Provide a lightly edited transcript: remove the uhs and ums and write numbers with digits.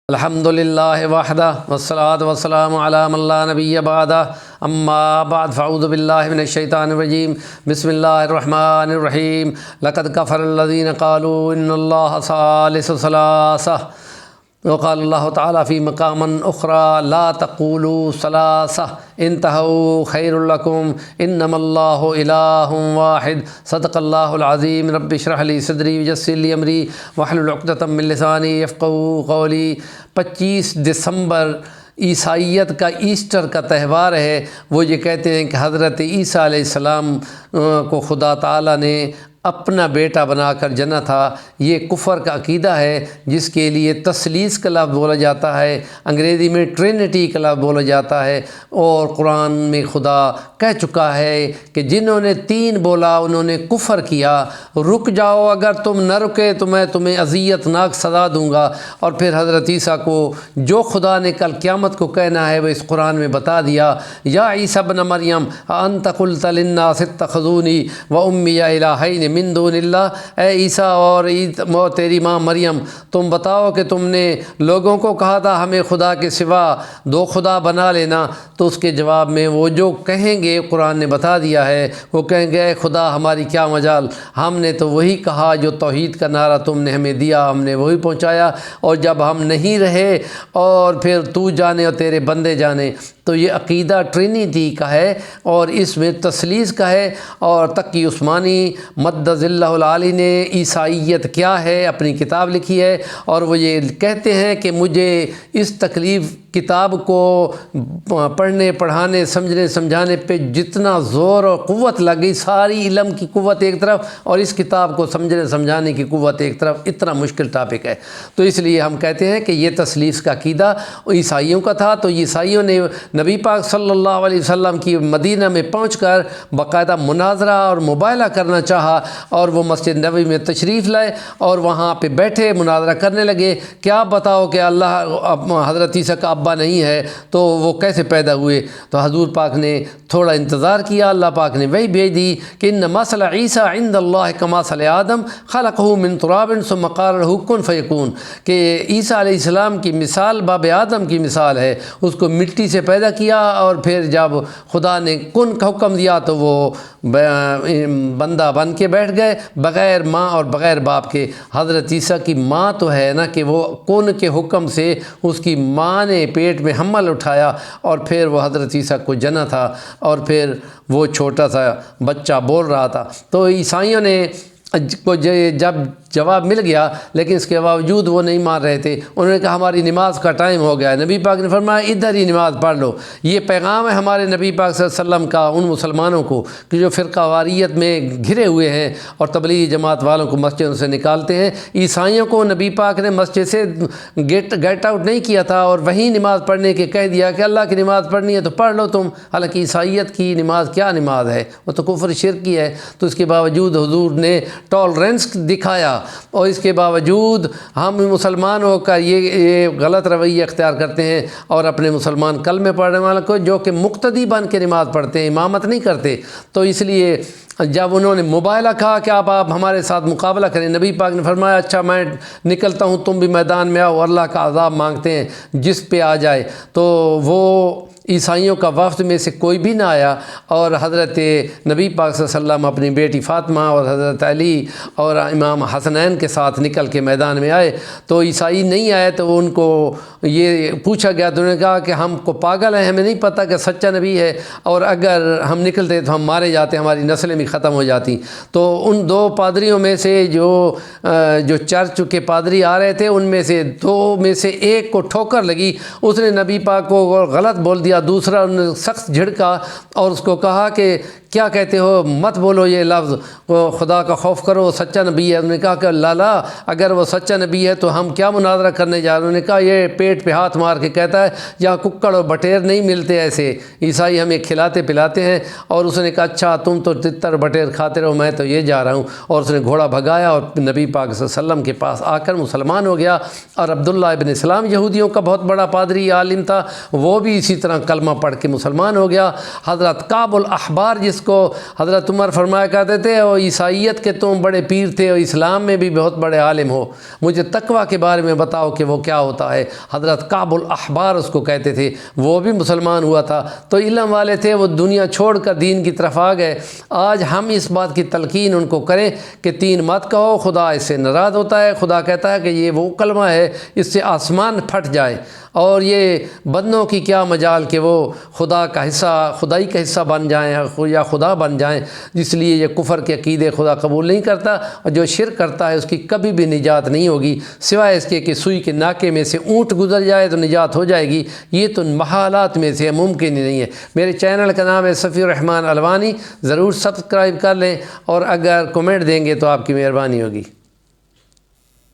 الحمدللہ وحدہ والصلاۃ والسلام علی من لا نبی بعدہ اما بعد فاعوذ باللہ من الشیطان الرجیم بسم اللہ الرحمن الرحیم لقد کفر الذین قالوا ان اللہ ثالث ثلاثہ وقال اللہ تعالیٰ فی مقام اخری لا تقولوا ثلاثہ انتہوا خیر لکم انما اللہ الہ واحد صدق اللہ العظیم رب اشرح لی صدری ویسر لی امری واحلل عقدۃ من لسانی یفقہوا قولی۔ 25 دسمبر عیسائیت کا ایسٹر کا تہوار ہے۔ وہ یہ کہتے ہیں کہ حضرت عیسیٰ علیہ السلام کو خدا تعالیٰ نے اپنا بیٹا بنا کر جنا تھا۔ یہ کفر کا عقیدہ ہے جس کے لیے تثلیث کا لفظ بولا جاتا ہے، انگریزی میں ٹرینٹی کا لفظ بولا جاتا ہے، اور قرآن میں خدا کہہ چکا ہے کہ جنہوں نے 3 بولا انہوں نے کفر کیا۔ رک جاؤ، اگر تم نہ رکے تو میں تمہیں اذیت ناک سزا دوں گا۔ اور پھر حضرت عیسیٰ کو جو خدا نے کل قیامت کو کہنا ہے وہ اس قرآن میں بتا دیا۔ یا عیسیٰ ابن مریم انت قلت للناس اتخذونی وامی الہین من دون اللہ، اے عیسیٰ اور تیری ماں مریم، تم بتاؤ کہ تم نے لوگوں کو کہا تھا ہمیں خدا کے سوا 2 خدا بنا لینا، تو اس کے جواب میں وہ جو کہیں گے قرآن نے بتا دیا ہے، وہ کہیں گے اے خدا ہماری کیا مجال، ہم نے تو وہی کہا جو توحید کا نعرہ تم نے ہمیں دیا، ہم نے وہی پہنچایا، اور جب ہم نہیں رہے اور پھر تو جانے اور تیرے بندے جانے۔ تو یہ عقیدہ ٹرینٹی کا ہے اور اس میں تثلیث کا ہے۔ اور تقی عثمانی مد ظلہ العالی نے عیسائیت کیا ہے اپنی کتاب لکھی ہے، اور وہ یہ کہتے ہیں کہ مجھے اس تکلیف کتاب کو پڑھنے پڑھانے سمجھنے سمجھانے پہ جتنا زور اور قوت لگ گئی، ساری علم کی قوت ایک طرف اور اس کتاب کو سمجھنے سمجھانے کی قوت ایک طرف، اتنا مشکل ٹاپک ہے۔ تو اس لیے ہم کہتے ہیں کہ یہ تثلیث کا عقیدہ عیسائیوں کا تھا۔ تو عیسائیوں نے نبی پاک صلی اللہ علیہ وسلم کی مدینہ میں پہنچ کر باقاعدہ مناظرہ اور مباحثہ کرنا چاہا، اور وہ مسجد نبوی میں تشریف لائے اور وہاں پہ بیٹھے مناظرہ کرنے لگے۔ کیا بتاؤ کہ اللہ حضرت عیسیٰ کا ابا نہیں ہے تو وہ کیسے پیدا ہوئے؟ تو حضور پاک نے تھوڑا انتظار کیا، اللہ پاک نے وہی بھیج دی کہ ان مثل عیسیٰ عند اللہ کمثل آدم خلقہ من تراب ثم قال له کن فیکون، کہ عیسیٰ علیہ السلام کی مثال باب آدم کی مثال ہے، اس کو مٹی سے پیدا کیا اور پھر جب خدا نے کن کا حکم دیا تو وہ بندہ بن کے بیٹھ گئے بغیر ماں اور بغیر باپ کے۔ حضرت عیسیٰ کی ماں تو ہے نا کہ وہ کن کے حکم سے اس کی ماں نے پیٹ میں حمل اٹھایا اور پھر وہ حضرت عیسیٰ کو جنا تھا، اور پھر وہ چھوٹا سا بچہ بول رہا تھا۔ تو عیسائیوں نے کو جب جواب مل گیا، لیکن اس کے باوجود وہ نہیں مان رہے تھے۔ انہوں نے کہا ہماری نماز کا ٹائم ہو گیا ہے۔ نبی پاک نے فرمایا ادھر ہی نماز پڑھ لو۔ یہ پیغام ہے ہمارے نبی پاک صلی اللہ علیہ وسلم کا ان مسلمانوں کو کہ جو فرقہ واریت میں گھرے ہوئے ہیں اور تبلیغی جماعت والوں کو مسجدوں سے نکالتے ہیں۔ عیسائیوں کو نبی پاک نے مسجد سے گیٹ آؤٹ نہیں کیا تھا اور وہیں نماز پڑھنے کے کہہ دیا کہ اللہ کی نماز پڑھنی ہے تو پڑھ لو تم۔ حالانکہ عیسائیت کی نماز کیا نماز ہے، وہ تو کفر شرکی ہے۔ تو اس کے باوجود حضور نے ٹالرنس دکھایا، اور اس کے باوجود ہم مسلمان ہو کر یہ غلط رویہ اختیار کرتے ہیں اور اپنے مسلمان کلمے پڑھنے والوں کو جو کہ مقتدی بن کے نماز پڑھتے ہیں، امامت نہیں کرتے۔ تو اس لیے جب انہوں نے مباحثہ کہا کہ آپ ہمارے ساتھ مقابلہ کریں، نبی پاک نے فرمایا اچھا میں نکلتا ہوں، تم بھی میدان میں آؤ، اللہ کا عذاب مانگتے ہیں جس پہ آ جائے۔ تو وہ عیسائیوں کا وفد میں سے کوئی بھی نہ آیا، اور حضرت نبی پاک صلی اللہ علیہ وسلم اپنی بیٹی فاطمہ اور حضرت علی اور امام حسنین کے ساتھ نکل کے میدان میں آئے۔ تو عیسائی نہیں آئے تو ان کو یہ پوچھا گیا، تو انہوں نے کہا کہ ہم کو پاگل ہیں، ہمیں نہیں پتہ کہ سچا نبی ہے، اور اگر ہم نکلتے تو ہم مارے جاتے، ہماری نسلیں بھی ختم ہو جاتی۔ تو ان 2 پادریوں میں سے جو چرچ کے پادری آ رہے تھے، ان میں سے 2 میں سے ایک کو ٹھوکر لگی، اس نے نبی پاک کو غلط بول دیا، دوسرا انہوں نے سخت جھڑکا اور اس کو کہا کہ کیا کہتے ہو، مت بولو یہ لفظ، خدا کا خوف کرو، وہ سچا نبی ہے۔ انہوں نے کہا کہ لالا اگر وہ سچا نبی ہے تو ہم کیا مناظرہ کرنے جا رہے ہیں؟ انہوں نے کہا یہ پیٹ پہ ہاتھ مار کے کہتا ہے یہاں ککڑ اور بٹیر نہیں ملتے، ایسے عیسائی ہمیں کھلاتے پلاتے ہیں۔ اور اس نے کہا اچھا تم تو تتر بٹیر کھاتے رہو، میں تو یہ جا رہا ہوں۔ اور اس نے گھوڑا بھگایا اور نبی پاک صلی اللہ علیہ وسلم کے پاس آ کر مسلمان ہو گیا۔ اور عبداللہ ابن سلام یہودیوں کا بہت بڑا پادری عالم تھا، وہ بھی اسی طرح کلمہ پڑھ کے مسلمان ہو گیا۔ حضرت کعب الاحبار جس اس کو حضرت عمر فرمایا کرتے تھے اور عیسائیت کے تم بڑے پیر تھے اور اسلام میں بھی بہت بڑے عالم ہو، مجھے تقویٰ کے بارے میں بتاؤ کہ وہ کیا ہوتا ہے۔ حضرت کعب الاحبار اس کو کہتے تھے، وہ بھی مسلمان ہوا تھا، تو علم والے تھے، وہ دنیا چھوڑ کر دین کی طرف آ گئے۔ آج ہم اس بات کی تلقین ان کو کریں کہ تین مت کہو، خدا اس سے ناراض ہوتا ہے، خدا کہتا ہے کہ یہ وہ کلمہ ہے اس سے آسمان پھٹ جائے، اور یہ بندوں کی کیا مجال کہ وہ خدا کا حصہ، خدائی کا حصہ بن جائیں یا خدا بن جائیں۔ اس لیے یہ کفر کے عقیدے خدا قبول نہیں کرتا، اور جو شرک کرتا ہے اس کی کبھی بھی نجات نہیں ہوگی، سوائے اس کے کہ سوئی کے ناکے میں سے اونٹ گزر جائے تو نجات ہو جائے گی۔ یہ تو محالات میں سے ممکن ہی نہیں ہے۔ میرے چینل کا نام ہے صفی الرحمن الوانی، ضرور سبسکرائب کر لیں، اور اگر کمنٹ دیں گے تو آپ کی مہربانی ہوگی۔